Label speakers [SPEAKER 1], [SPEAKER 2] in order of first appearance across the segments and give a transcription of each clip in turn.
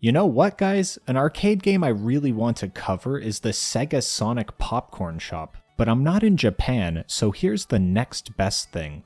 [SPEAKER 1] You know what, guys? An arcade game I really want to cover is the Sega Sonic Popcorn Shop, but I'm not in Japan, so here's the next best thing.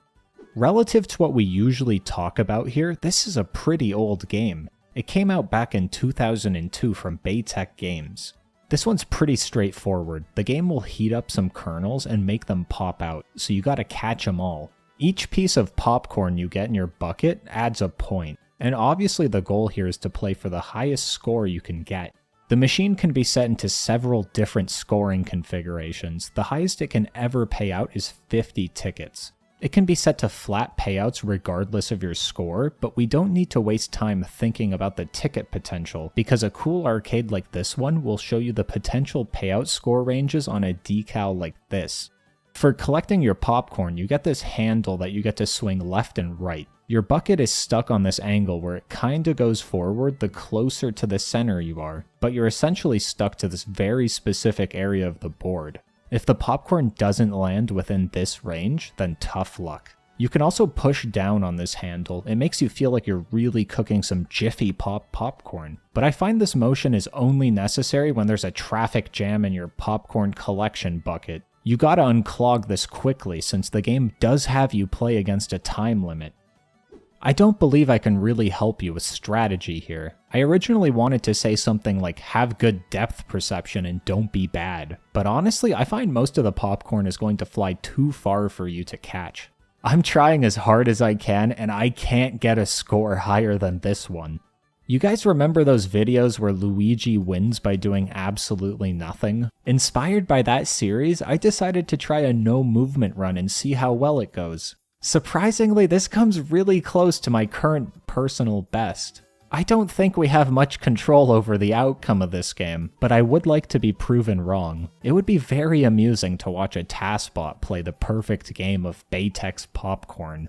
[SPEAKER 1] Relative to what we usually talk about here, this is a pretty old game. It came out back in 2002 from Baytech Games. This one's pretty straightforward. The game will heat up some kernels and make them pop out, so you gotta catch them all. Each piece of popcorn you get in your bucket adds a point. And obviously the goal here is to play for the highest score you can get. The machine can be set into several different scoring configurations. The highest it can ever pay out is 50 tickets. It can be set to flat payouts regardless of your score, but we don't need to waste time thinking about the ticket potential, because a cool arcade like this one will show you the potential payout score ranges on a decal like this. For collecting your popcorn, you get this handle that you get to swing left and right. Your bucket is stuck on this angle where it kinda goes forward the closer to the center you are, but you're essentially stuck to this very specific area of the board. If the popcorn doesn't land within this range, then tough luck. You can also push down on this handle. It makes you feel like you're really cooking some Jiffy Pop popcorn. But I find this motion is only necessary when there's a traffic jam in your popcorn collection bucket. You gotta unclog this quickly since the game does have you play against a time limit. I don't believe I can really help you with strategy here. I originally wanted to say something like have good depth perception and don't be bad, but honestly I find most of the popcorn is going to fly too far for you to catch. I'm trying as hard as I can and I can't get a score higher than this one. You guys remember those videos where Luigi wins by doing absolutely nothing? Inspired by that series, I decided to try a no movement run and see how well it goes. Surprisingly, this comes really close to my current personal best. I don't think we have much control over the outcome of this game, but I would like to be proven wrong. It would be very amusing to watch a TASBot play the perfect game of Baytech's popcorn.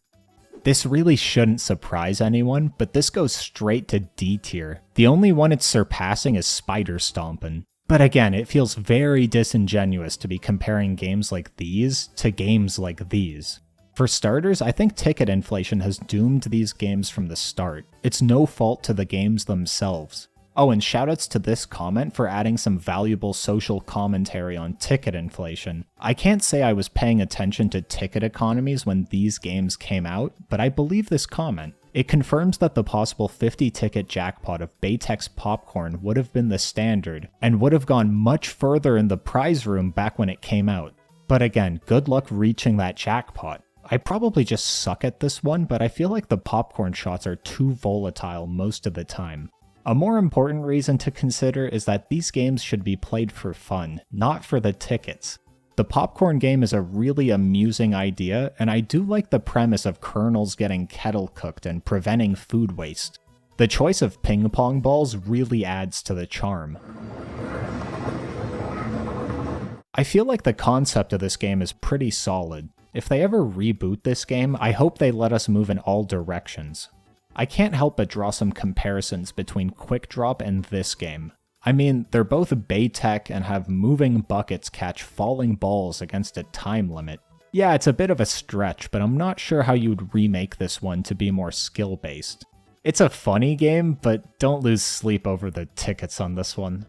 [SPEAKER 1] This really shouldn't surprise anyone, but this goes straight to D tier. The only one it's surpassing is Spider Stompin'. But again, it feels very disingenuous to be comparing games like these to games like these. For starters, I think ticket inflation has doomed these games from the start. It's no fault to the games themselves. Oh, and shoutouts to this comment for adding some valuable social commentary on ticket inflation. I can't say I was paying attention to ticket economies when these games came out, but I believe this comment. It confirms that the possible 50-ticket jackpot of Baytech's popcorn would have been the standard, and would have gone much further in the prize room back when it came out. But again, good luck reaching that jackpot. I probably just suck at this one, but I feel like the popcorn shots are too volatile most of the time. A more important reason to consider is that these games should be played for fun, not for the tickets. The popcorn game is a really amusing idea, and I do like the premise of kernels getting kettle cooked and preventing food waste. The choice of ping pong balls really adds to the charm. I feel like the concept of this game is pretty solid. If they ever reboot this game, I hope they let us move in all directions. I can't help but draw some comparisons between Quick Drop and this game. I mean, they're both Baytech and have moving buckets catch falling balls against a time limit. Yeah, it's a bit of a stretch, but I'm not sure how you'd remake this one to be more skill-based. It's a funny game, but don't lose sleep over the tickets on this one.